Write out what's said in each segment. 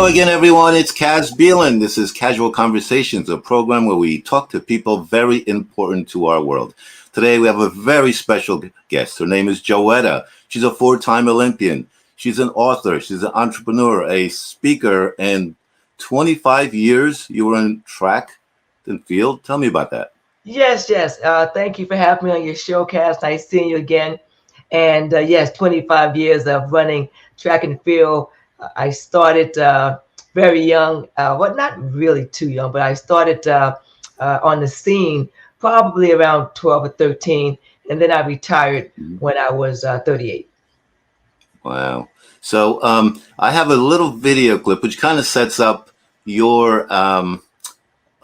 Hello again, everyone. It's Caz.Bielen. This is Casual Conversations, a program where we talk to people very important to our world. Today, we have a very special guest. Her name is Joetta. She's a four-time Olympian. She's an author. She's an entrepreneur, a speaker, and 25 years you were in track and field. Tell me about that. Yes. Thank you for having me on your show, Caz. Nice seeing you again. And yes, 25 years of running track and field. I started very young. Well, not really too young, but I started on the scene probably around 12 or 13. And then I retired when I was 38. Wow. So I have a little video clip which kind of sets up your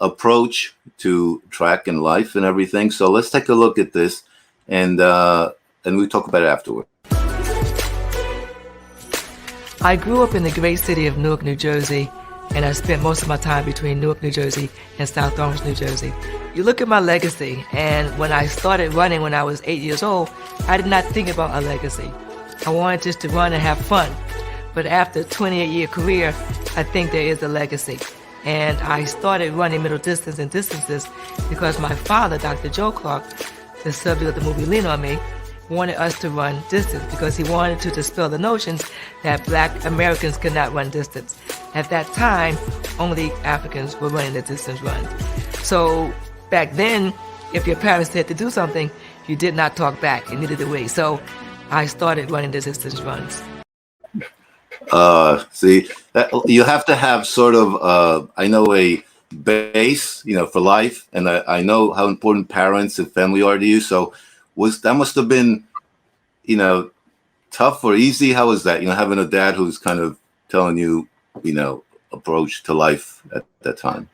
approach to track and life and everything. So let's take a look at this and we talk about it afterward. I grew up in the great city of Newark, New Jersey, and I spent most of my time between Newark, New Jersey and South Orange, New Jersey. You look at my legacy, and when I started running when I was 8 years old, I did not think about a legacy. I wanted just to run and have fun. But after a 28-year career, I think there is a legacy. And I started running middle distance and distances because my father, Dr. Joetta Clark, the subject of the movie Lean on Me, wanted us to run distance because he wanted to dispel the notions that Black Americans could not run distance. At that time, only Africans were running the distance runs. So back then, if your parents said to do something, you did not talk back, and neither did we. So I started running the distance runs. See, you have to have sort of, I know, a base, for life. And I know how important parents and family are to you. So that must have been, tough or easy? How was that, having a dad who's kind of telling you, approach to life at that time?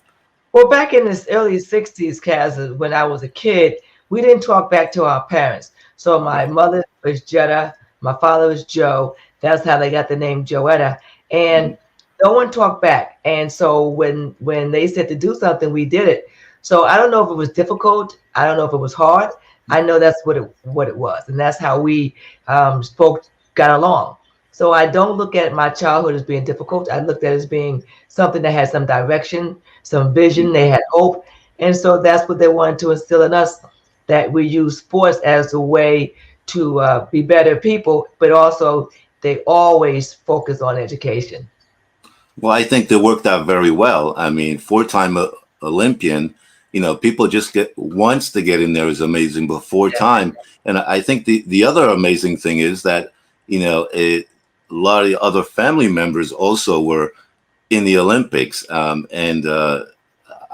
Well, back in the early 60s, Kaz, when I was a kid, we didn't talk back to our parents. So my mother was Jetta, my father was Joe. That's how they got the name Joetta. And no one talked back. And so when they said to do something, we did it. So I don't know if it was difficult. I don't know if it was hard. I know that's what it was. And that's how we got along. So I don't look at my childhood as being difficult. I looked at it as being something that had some direction, some vision. They had hope. And so that's what they wanted to instill in us, that we use sports as a way to be better people, but also they always focus on education. Well, I think they worked out very well. I mean, four-time Olympian, people just once to get in there is amazing, but four-time. And I think the other amazing thing is that, a lot of the other family members also were in the Olympics. I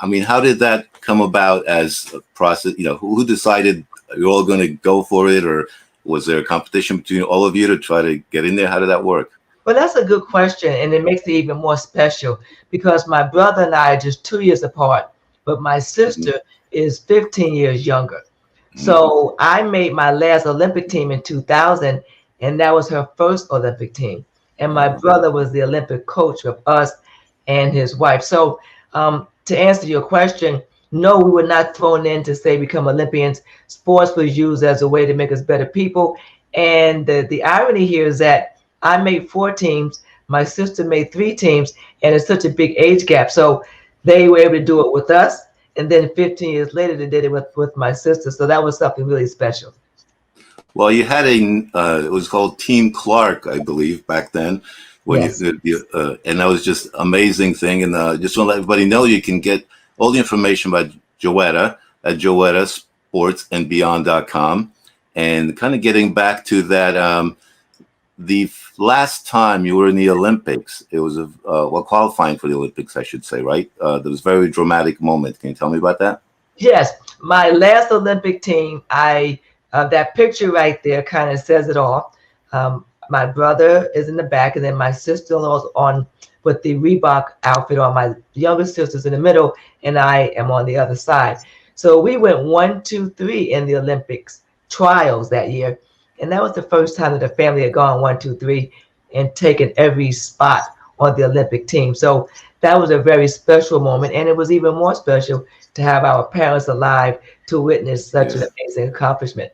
mean, how did that come about as a process? Who decided you're all going to go for it, or was there a competition between all of you to try to get in there? How did that work? Well, that's a good question, and it makes it even more special because my brother and I are just 2 years apart, but my sister is 15 years younger. So I made my last Olympic team in 2000, and that was her first Olympic team. And my brother was the Olympic coach of us and his wife. So to answer your question, no, we were not thrown in to say become Olympians. Sports was used as a way to make us better people. And the irony here is that I made 4 teams, my sister made 3 teams, and it's such a big age gap. So they were able to do it with us. And then 15 years later, they did it with my sister. So that was something really special. Well, you had it was called Team Clark, I believe, back then. When Yes. And that was just amazing thing. And just want to let everybody know you can get all the information about Joetta at joettasportsandbeyond.com. And kind of getting back to that, the last time you were in the Olympics, it was qualifying for the Olympics, I should say, right? There was a very dramatic moment. Can you tell me about that? Yes, my last Olympic team, that picture right there kind of says it all. My brother is in the back, and then my sister-in-law's on with the Reebok outfit on. My younger sister's in the middle, and I am on the other side. So we went 1, 2, 3 in the Olympics trials that year. And that was the first time that the family had gone 1, 2, 3 and taken every spot on the Olympic team. So that was a very special moment. And it was even more special to have our parents alive to witness such an amazing accomplishment.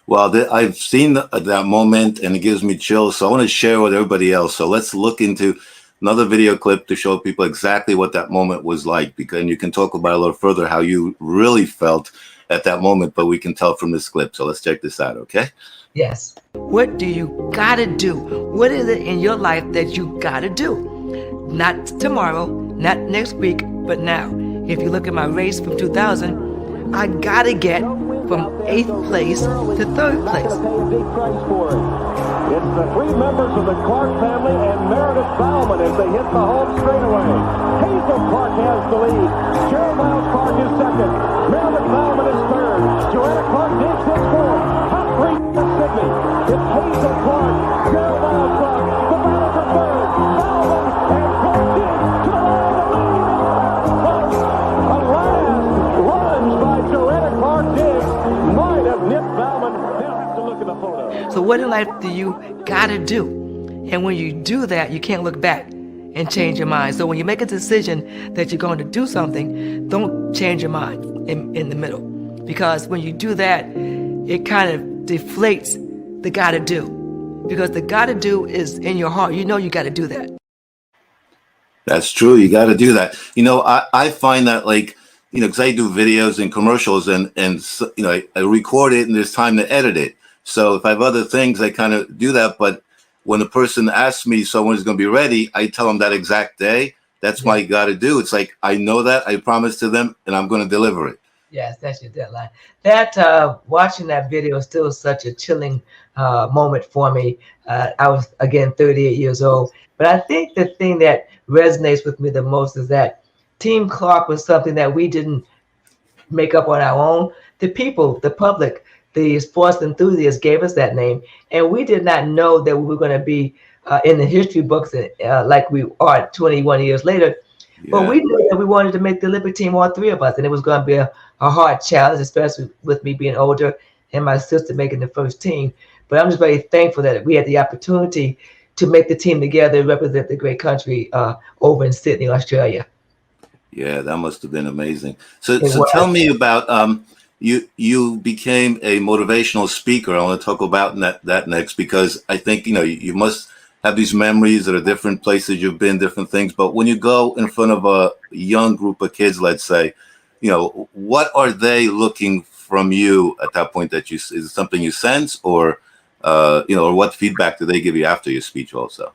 Well, I've seen that moment, and it gives me chills. So I want to share with everybody else. So let's look into another video clip to show people exactly what that moment was like, because and you can talk about a little further how you really felt at that moment, but we can tell from this clip. So let's check this out, okay? Yes. What do you gotta do? What is it in your life that you gotta do? Not tomorrow, not next week, but now. If you look at my race from 2000, I gotta get from 8th place to 3rd place. It's the three members of the Clark family and Caz.Bielen as they hit the home straightaway. Hazel Clark has the lead. Gerald Clark is second. Caz.Bielen is third. Joetta Clark Diggs is fourth. Top three for Sydney. It's Hazel Clark, Gerald Clark, the battle for third. Bielen and Clark Diggs to the line of a last lunge by Joetta Clark Diggs might have nipped Bielen. They'll have to look at the photo. So what in life do you gotta do? And when you do that, you can't look back and change your mind. So when you make a decision that you're going to do something, don't change your mind in the middle. Because when you do that, it kind of deflates the gotta do. Because the gotta do is in your heart. You know you gotta do that. That's true. You got to do that. You know, I find that, like, you know, because I do videos and commercials, and you know, I record it and there's time to edit it. So if I have other things, I kind of do that. But when the person asks me someone's going to be ready, I tell them that exact day. That's my got to do. It's like, I know that, I promise to them, and I'm going to deliver it. Yes, that's your deadline. That watching that video is still such a chilling moment for me. I was, again, 38 years old. But I think the thing that resonates with me the most is that Team Clark was something that we didn't make up on our own. The people, the public, the sports enthusiasts gave us that name. And we did not know that we were going to be in the history books like we are 21 years later. Yeah. But we knew that we wanted to make the Olympic team, all three of us. And it was going to be a hard challenge, especially with me being older and my sister making the first team. But I'm just very thankful that we had the opportunity to make the team together and represent the great country over in Sydney, Australia. Yeah, that must have been amazing. So tell me about you became a motivational speaker. I want to talk about that next, because I think, you know, you must have these memories that are different places you've been, different things. But when you go in front of a young group of kids, let's say, you know, what are they looking from you at that point? That is it something you sense, or you know, or what feedback do they give you after your speech also?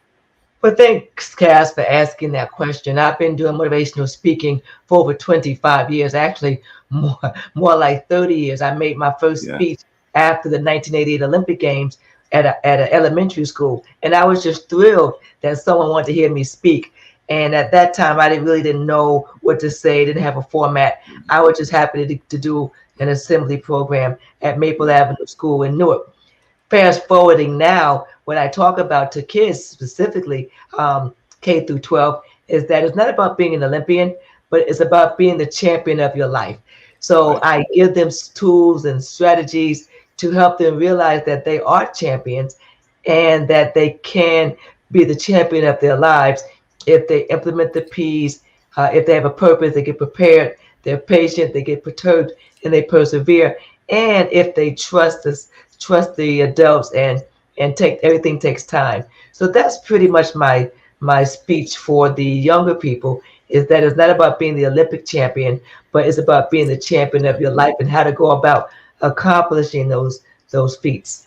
Well, thanks, Caz, for asking that question. I've been doing motivational speaking for over 25 years, actually more like 30 years. I made my first speech after the 1988 Olympic Games at an elementary school. And I was just thrilled that someone wanted to hear me speak. And at that time, I really didn't know what to say, didn't have a format. I was just happy to do an assembly program at Maple Avenue School in Newark. Fast forwarding now, when I talk about to kids specifically, K through 12, is that it's not about being an Olympian, but it's about being the champion of your life. So I give them tools and strategies to help them realize that they are champions and that they can be the champion of their lives if they implement the P's, if they have a purpose, they get prepared, they're patient, they get perturbed, and they persevere. And if they trust the adults and everything takes time. So that's pretty much my speech for the younger people, is that it's not about being the Olympic champion, but it's about being the champion of your life and how to go about accomplishing those feats.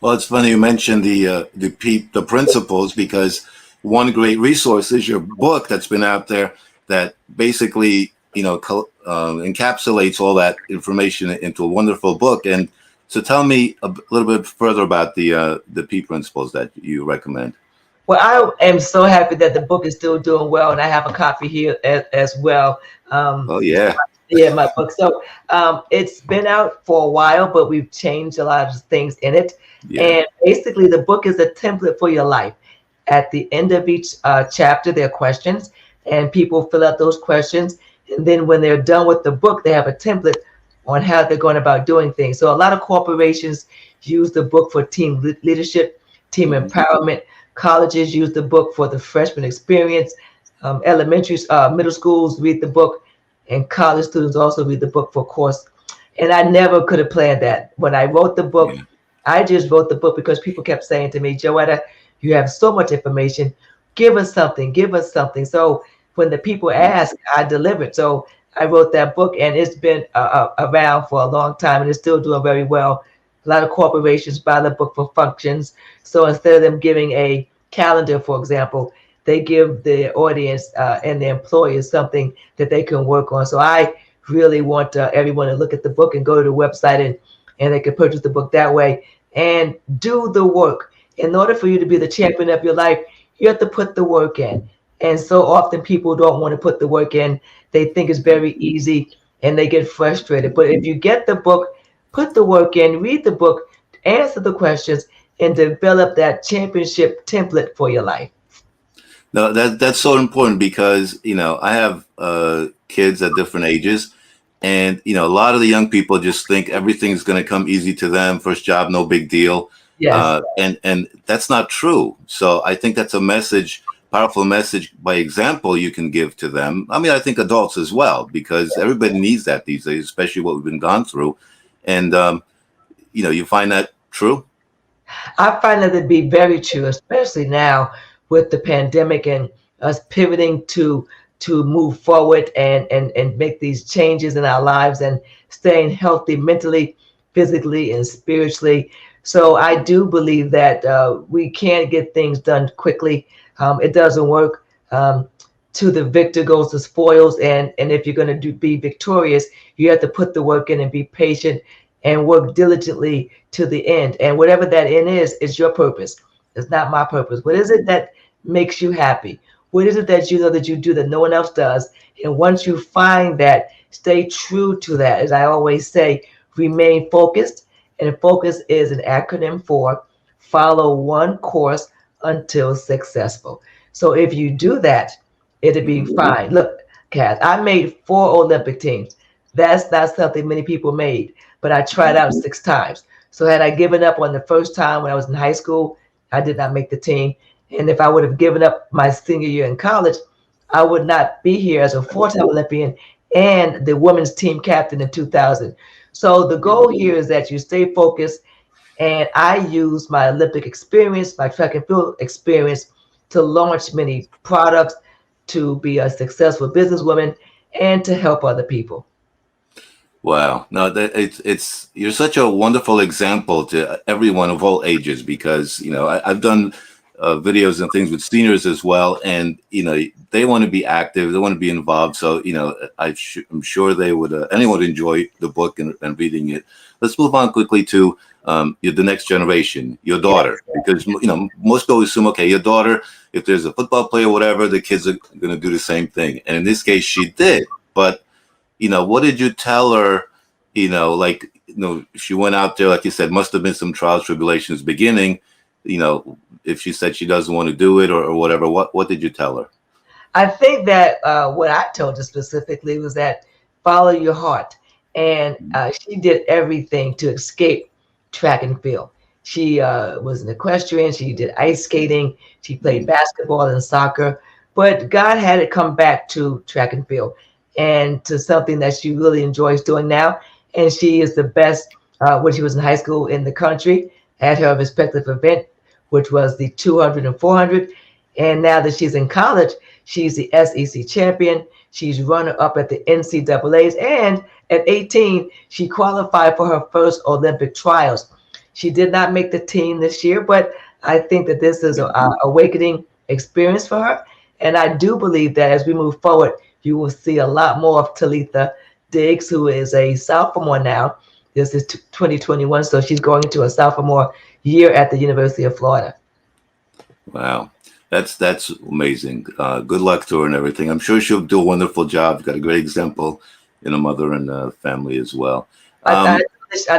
Well, it's funny you mentioned the principles, because one great resource is your book that's been out there that basically, you know, encapsulates all that information into a wonderful book. And so tell me a little bit further about the P principles that you recommend. Well, I am so happy that the book is still doing well, and I have a copy here as well. Oh, yeah. Yeah, my book. So it's been out for a while, but we've changed a lot of things in it. Yeah. And basically, the book is a template for your life. At the end of each chapter, there are questions, and people fill out those questions. And then when they're done with the book, they have a template on how they're going about doing things. So a lot of corporations use the book for team leadership, team empowerment. Colleges use the book for the freshman experience. Elementary, middle schools read the book, and college students also read the book for course. And I never could have planned that. When I wrote the book, I just wrote the book because people kept saying to me, Joetta, you have so much information. give us something, give us something. So when the people ask, I delivered. So I wrote that book, and it's been around for a long time, and it's still doing very well. A lot of corporations buy the book for functions. So instead of them giving a calendar, for example, they give the audience and the employers something that they can work on. So I really want everyone to look at the book and go to the website, and they can purchase the book that way and do the work. In order for you to be the champion of your life, you have to put the work in. And so often people don't want to put the work in. They think it's very easy and they get frustrated. But if you get the book, put the work in, read the book, answer the questions, and develop that championship template for your life. No, that's so important because, I have kids at different ages, and, a lot of the young people just think everything's going to come easy to them. First job, no big deal. Yes. And that's not true. So I think that's a message, powerful message by example you can give to them. I mean, I think adults as well, because everybody needs that these days, especially what we've been gone through. And, you find that true? I find that to be very true, especially now with the pandemic and us pivoting to move forward and make these changes in our lives and staying healthy mentally, physically, and spiritually. So I do believe that we can get things done quickly. It doesn't work. To the victor goes the spoils, and if you're going to be victorious, you have to put the work in and be patient and work diligently to the end. And whatever that end is your purpose. It's not my purpose. What is it that makes you happy? What is it that you know that you do that no one else does? And once you find that, stay true to that. As I always say, remain focused. And focus is an acronym for follow one course until successful. So if you do that, it'll be fine. Look, Caz, I made 4 Olympic teams. That's not something many people made, but I tried out 6 times. So had I given up on the first time when I was in high school, I did not make the team. And if I would have given up my senior year in college, I would not be here as a 4-time Olympian and the women's team captain in 2000. So the goal here is that you stay focused. And I use my Olympic experience, my track and field experience to launch many products, to be a successful businesswoman, and to help other people. Wow. No, it's you're such a wonderful example to everyone of all ages, because, I've done videos and things with seniors as well. And, they want to be active. They want to be involved. So, I'm sure they would, anyone would enjoy the book and reading it. Let's move on quickly to the next generation, your daughter, because, most people assume, okay, your daughter, if there's a football player or whatever, the kids are going to do the same thing. And in this case, she did. But, what did you tell her? She went out there, like you said, must have been some trials, tribulations beginning. If she said she doesn't want to do it or whatever, what did you tell her? I think that what I told her specifically was that follow your heart. And she did everything to escape track and field. She was an equestrian. She did ice skating. She played basketball and soccer. But God had it come back to track and field and to something that she really enjoys doing now. And she is the best when she was in high school in the country at her respective event, which was the 200 and 400. And now that she's in college, she's the SEC champion. She's runner-up at the NCAAs. And at 18, she qualified for her first Olympic trials. She did not make the team this year, but I think that this is an awakening experience for her. And I do believe that as we move forward, you will see a lot more of Joetta Diggs, who is a sophomore now. This is 2021, so she's going into a sophomore year at the University of Florida. Wow. That's amazing. Good luck to her and everything. I'm sure she'll do a wonderful job. Got a great example in a mother and family as well. I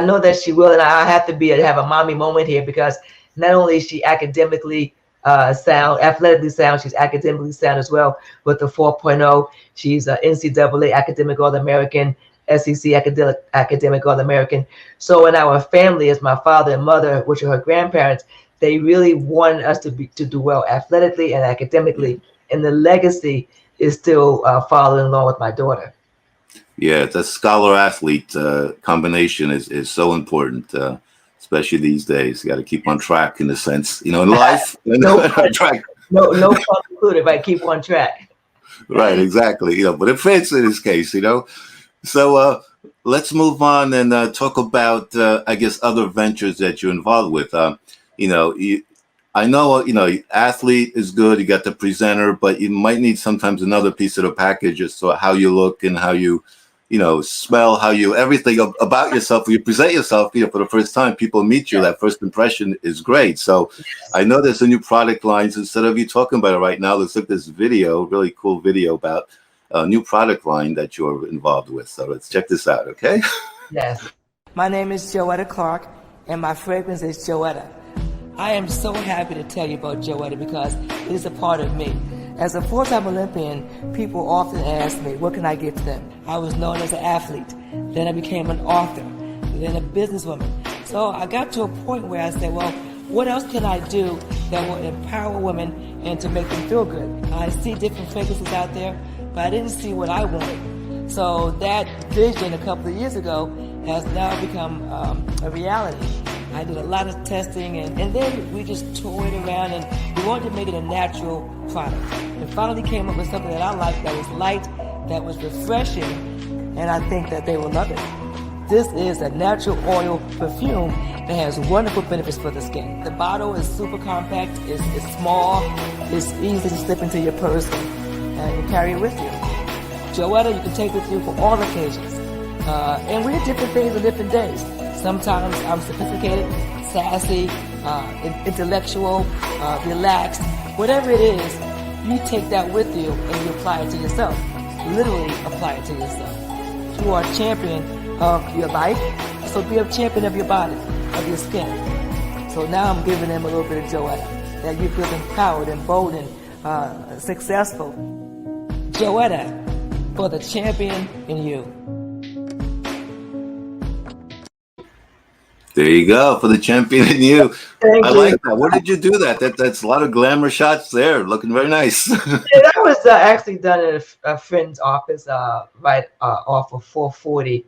know that she will, and I have to have a mommy moment here, because not only is she academically sound, athletically sound, she's academically sound as well with the 4.0. She's an NCAA academic All-American, SEC academic All-American. So in our family, as my father and mother, which are her grandparents, they really wanted us to do well athletically and academically, and the legacy is still following along with my daughter. Yeah, the scholar-athlete combination is so important, especially these days. You got to keep on track, in a sense, in life. No fun included, right? Keep on track. Right, exactly. But it fits in this case. So let's move on and talk about, I guess, other ventures that you're involved with. I know, athlete is good. You got the presenter, but you might need sometimes another piece of the package as to how you look and how you, smell, how you, everything about yourself. When you present yourself, for the first time, people meet you. That first impression is great. So I know there's a new product lines. Instead of you talking about it right now, let's look at this video, really cool video about a new product line that you're involved with. So let's check this out, okay? Yes. My name is Joetta Clark, and my fragrance is Joetta. I am so happy to tell you about Joetta because it is a part of me. As a four-time Olympian, people often ask me, what can I give to them? I was known as an athlete. Then I became an author, then a businesswoman. So I got to a point where I said, well, what else can I do that will empower women and to make them feel good? I see different fragrances out there, but I didn't see what I wanted. So that vision a couple of years ago has now become a reality. I did a lot of testing, and then we just toyed around, and we wanted to make it a natural product. And finally came up with something that I liked, that was light, that was refreshing, and I think that they will love it. This is a natural oil perfume that has wonderful benefits for the skin. The bottle is super compact, it's small, it's easy to slip into your purse and you carry it with you. Joetta you can take with you for all occasions. And we do different things on different days. Sometimes I'm sophisticated, sassy, intellectual, relaxed. Whatever it is, you take that with you and you apply it to yourself. Literally apply it to yourself. You are a champion of your life, so be a champion of your body, of your skin. So now I'm giving them a little bit of Joetta, that you feel empowered and bold and successful. Joetta, for the champion in you. There you go, for the champion in you. Thank I you. like that. Where did you do that? That's a lot of glamour shots there. Looking very nice. Yeah, that was actually done in a friend's office, right off of 440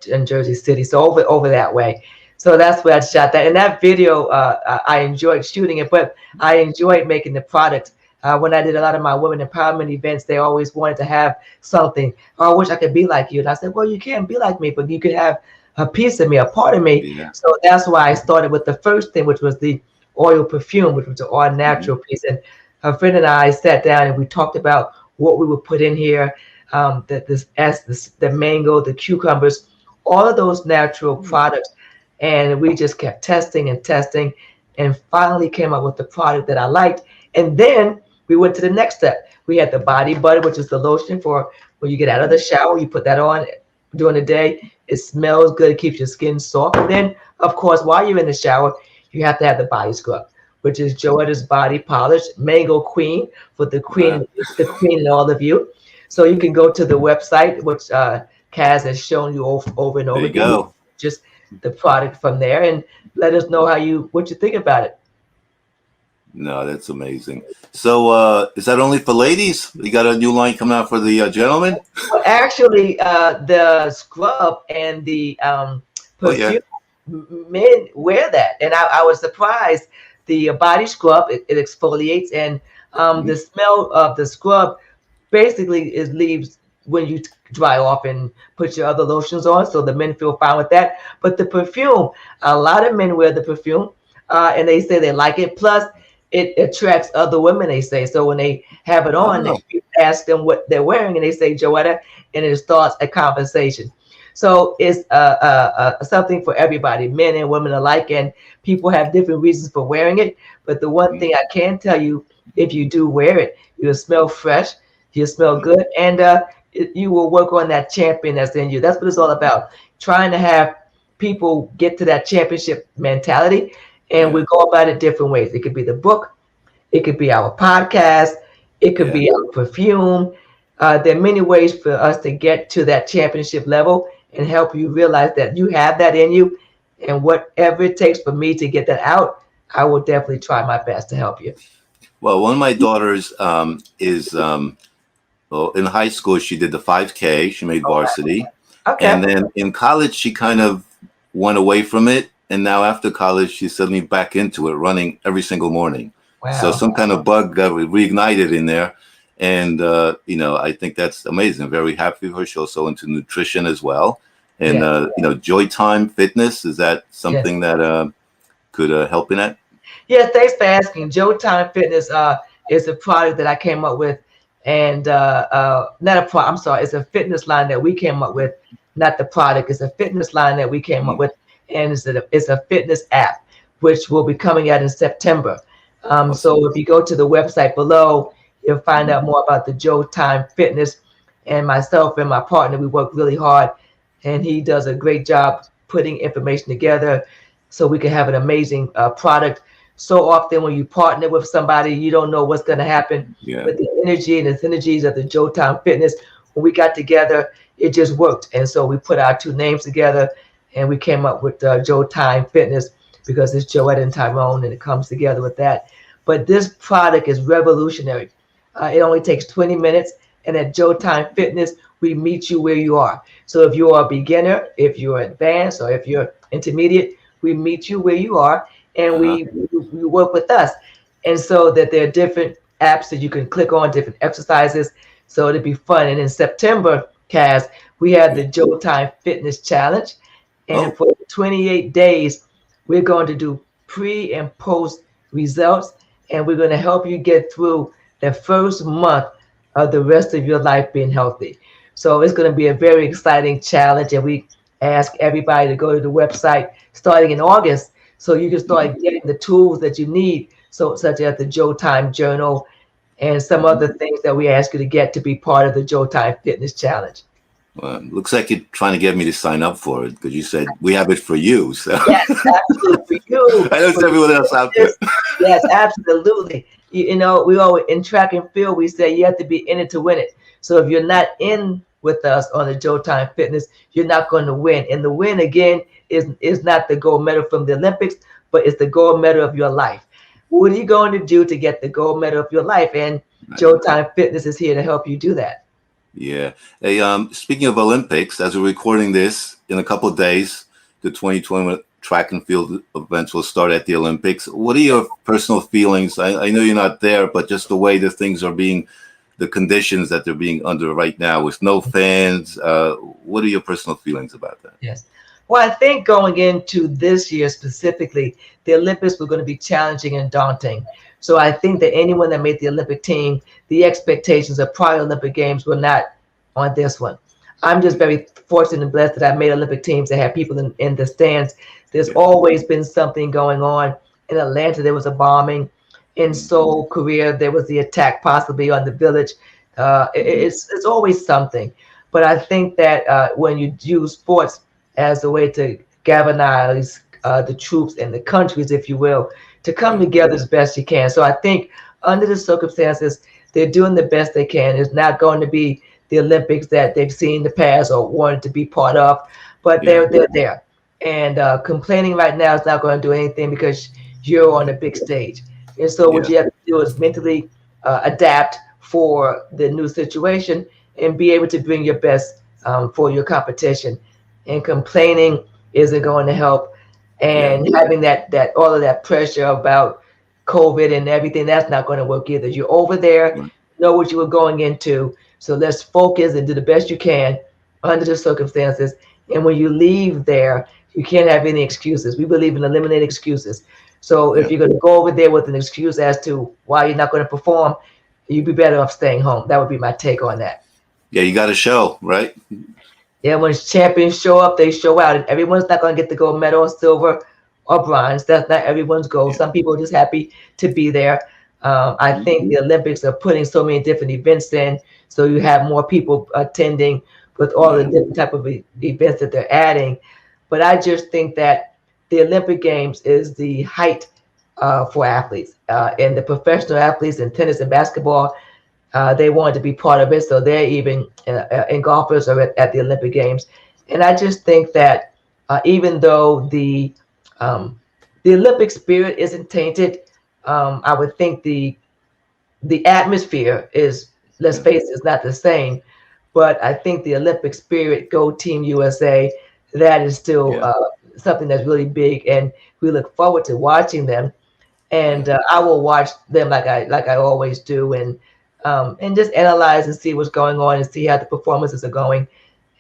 in Jersey City. So over that way. So that's where I shot that. And that video, I enjoyed shooting it, but I enjoyed making the product. When I did a lot of my women empowerment events, they always wanted to have something. Oh, I wish I could be like you. And I said, well, you can't be like me, but you could have a piece of me, a part of me. Yeah. So that's why I started with the first thing, which was the oil perfume, which was an all natural piece. And a friend and I sat down and we talked about what we would put in here, the mango, the cucumbers, all of those natural products. And we just kept testing and testing and finally came up with the product that I liked. And then we went to the next step. We had the body butter, which is the lotion for when you get out of the shower, you put that on during the day. It smells good. It keeps your skin soft. And then, of course, while you're in the shower, you have to have the body scrub, which is Joetta's Body Polish, Mango Queen, for the queen, the queen in all of you. So you can go to the website, which Caz has shown you over and over there you again. Go. Just the product from there, and let us know what you think about it. No, that's amazing. So is that only for ladies? You got a new line coming out for the gentlemen? Well, actually, the scrub and the perfume, men wear that. And I was surprised. The body scrub, it exfoliates, and the smell of the scrub basically leaves when you dry off and put your other lotions on. So the men feel fine with that. But the perfume, a lot of men wear the perfume, and they say they like it. Plus, it attracts other women, they say. So when they have it on, they ask them what they're wearing, and they say Joetta, and it starts a conversation. So it's something for everybody, men and women alike, and people have different reasons for wearing it. But the one thing I can tell you, if you do wear it, you'll smell fresh, you'll smell good, and you will work on that champion that's in you. That's what it's all about, trying to have people get to that championship mentality. And we go about it different ways. It could be the book. It could be our podcast. It could be our perfume. There are many ways for us to get to that championship level and help you realize that you have that in you. And whatever it takes for me to get that out, I will definitely try my best to help you. Well, one of my daughters is in high school. She did the 5K. She made varsity. Okay. And then in college, she kind of went away from it. And now after college, she's suddenly back into it, running every single morning. So Wow. some kind of bug got reignited in there. And, I think that's amazing. I'm very happy for her. She's also into nutrition as well. And, Yes. Joy Time Fitness, is that Yes. something that could help in that? Yeah, thanks for asking. Joetta Fitness is a product that I came up with, and not a product. I'm sorry, it's a fitness line that we came up with, not the product. It's a fitness line that we came up Mhm. with, and it's a fitness app, which will be coming out in September. Awesome. So if you go to the website below, you'll find out more about the Joe Fitness. And myself and my partner, we work really hard, and he does a great job putting information together so we can have an amazing product. So often when you partner with somebody, you don't know what's going to happen. Yeah. But the energy and the synergies of the Joe Fitness, when we got together, it just worked. And so we put our two names together and we came up with Joe Fitness because it's Joetta and Tyrone and it comes together with that. But this product is revolutionary. It only takes 20 minutes. And at Joe Fitness, we meet you where you are. So if you are a beginner, if you're advanced, or if you're intermediate, we meet you where you are and Uh-huh. we work with us. And so that there are different apps that you can click on, different exercises. So it'll be fun. And in September, Kaz, we have Yeah. the Joe Fitness Challenge. And Oh, for 28 days, we're going to do pre and post results. And we're going to help you get through the first month of the rest of your life being healthy. So it's going to be a very exciting challenge. And we ask everybody to go to the website starting in August so you can start getting the tools that you need, so such as the Joe Journal and some other things that we ask you to get to be part of the Joe Fitness Challenge. well, looks like you're trying to get me to sign up for it because you said we have it for you. So Yes, absolutely. For you. I know it's For everyone else out there. this. Yes, absolutely. We always in track and field we say you have to be in it to win it. So if you're not in with us on the Joe Fitness, you're not going to win. And the win again is not the gold medal from the Olympics, but it's the gold medal of your life. What are you going to do to get the gold medal of your life? And Right. Joe Fitness is here to help you do that. Yeah. Hey, speaking of Olympics, as we're recording this in a couple of days, the 2020 track and field events will start at the Olympics. What are your personal feelings? I know you're not there, but just the way the things are being, the conditions that they're being under right now with no fans. What are your personal feelings about that? Yes. Well, I think going into this year specifically, the Olympics were going to be challenging and daunting. So I think that anyone that made the Olympic team, the expectations of prior Olympic Games were not on this one. I'm just very fortunate and blessed that I made Olympic teams that had people in the stands. There's Yeah. always been something going on. In Atlanta, there was a bombing. In Seoul, Korea, there was the attack possibly on the village. It's always something. But I think that when you use sports as a way to galvanize the troops and the countries, if you will, to come Right. together as best you can. So I think under the circumstances, they're doing the best they can. It's not going to be the Olympics that they've seen in the past or wanted to be part of, but Yeah. they're there. And complaining right now is not going to do anything because you're on a big stage. And so what Yeah. you have to do is mentally adapt for the new situation and be able to bring your best for your competition. And complaining isn't going to help. Yeah. And having that all of that pressure about COVID and everything, that's not going to work either. You're over there, Right. know what you were going into. So let's focus and do the best you can under the circumstances. And when you leave there, you can't have any excuses. We believe in eliminating excuses. So if Yeah. you're going to go over there with an excuse as to why you're not going to perform, you'd be better off staying home. That would be my take on that. Yeah. You got a show, right? Yeah, when champions show up, they show out. And everyone's not going to get the gold medal or silver or bronze. That's not everyone's goal. Yeah. Some people are just happy to be there. I think the Olympics are putting so many different events in, so you have more people attending with all the Yeah. different type of events that they're adding. But I just think that the Olympic Games is the height for athletes and the professional athletes in tennis and basketball. They wanted to be part of it, so they're even and golfers are at the Olympic Games. And I just think that even though the Olympic spirit isn't tainted, I would think the atmosphere is, let's Yeah. face it, is not the same. But I think the Olympic spirit, go Team USA, that is still Yeah. something that's really big, and we look forward to watching them. and I will watch them like I always do, and just analyze and see what's going on and see how the performances are going.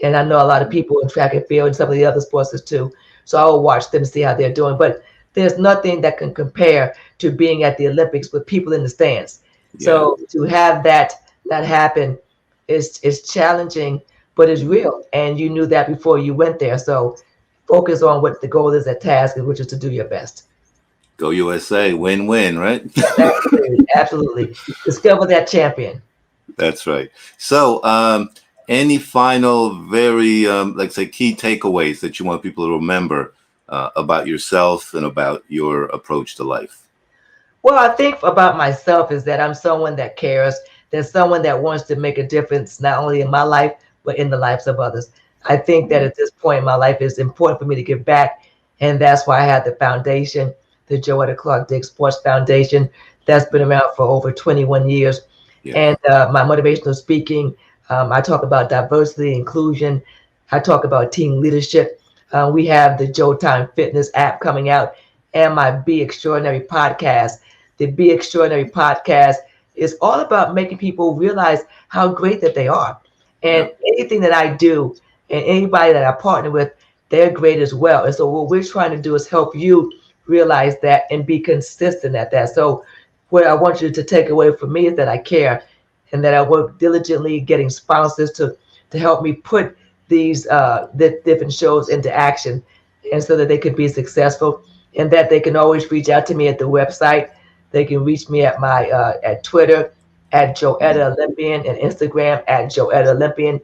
And I know a lot of people in track and field and some of the other sports too. So I will watch them, see how they're doing. But there's nothing that can compare to being at the Olympics with people in the stands. Yeah. So to have that happen is challenging, but it's real. And you knew that before you went there. So focus on what the goal is at task, which is to do your best. Go USA, win-win, right? Absolutely, absolutely. Discover that champion. That's right. So, any final, very, like say, key takeaways that you want people to remember about yourself and about your approach to life? Well, I think about myself is that I'm someone that cares. There's someone that wants to make a difference, not only in my life, but in the lives of others. I think that at this point in my life, it's important for me to give back. And that's why I had the foundation, the Joetta Clark Diggs Sports Foundation, that's been around for over 21 years. Yeah. And my motivational speaking, I talk about diversity, inclusion. I talk about team leadership. We have the Joe Time Fitness app coming out and my Be Extraordinary podcast. The Be Extraordinary podcast is all about making people realize how great that they are. And anything that I do and anybody that I partner with, they're great as well. And so what we're trying to do is help you realize that and be consistent at that. So what I want you to take away from me is that I care and that I work diligently getting sponsors to help me put these the different shows into action and so that they can be successful, and that they can always reach out to me at the website. They can reach me at my at Twitter at Joetta Olympian and Instagram at Joetta Olympian,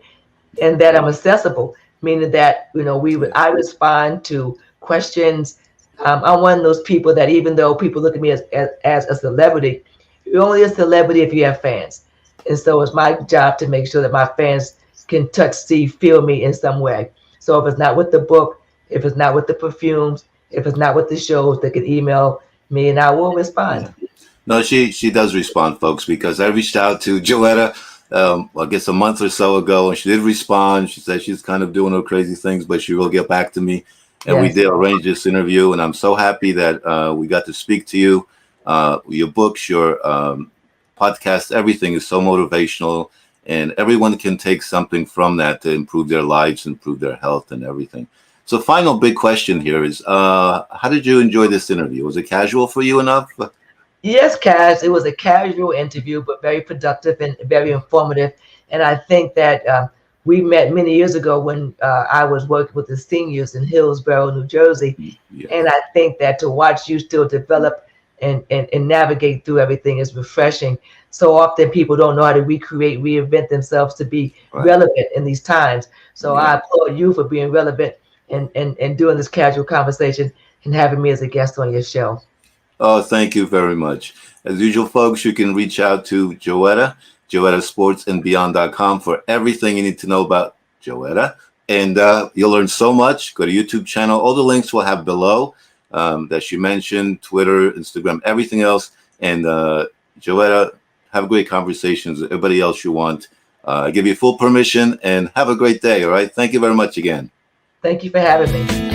and that I'm accessible, meaning that I respond to questions. I'm one of those people that even though people look at me as a celebrity, you're only a celebrity if you have fans, and so it's my job to make sure that my fans can touch, see, feel me in some way. So if it's not with the book, if it's not with the perfumes, if it's not with the shows, they can email me and I will respond. No, she does respond, folks, because I reached out to Joetta, I guess a month or so ago, and she did respond. She said she's kind of doing her crazy things, but she will get back to me. And we did arrange this interview, and I'm so happy that we got to speak to you. Your books, your podcast, everything is so motivational, and everyone can take something from that to improve their lives, improve their health, and everything. So, final big question here is, how did you enjoy this interview? Was it casual for you enough? Yes, Kaz, it was a casual interview, but very productive and very informative. And I think that we met many years ago when I was working with the seniors in Hillsborough, New Jersey. Yeah. And I think that to watch you still develop and navigate through everything is refreshing. So often people don't know how to reinvent themselves to be relevant in these times. So I applaud you for being relevant and doing this casual conversation and having me as a guest on your show. Oh, thank you very much. As usual, folks, you can reach out to Joetta, JoettaSportsAndBeyond.com for everything you need to know about Joetta. And you'll learn so much. Go to YouTube channel. All the links we'll have below that she mentioned, Twitter, Instagram, everything else. And Joetta, have great conversations with everybody else you want. I give you full permission and have a great day. All right. Thank you very much again. Thank you for having me.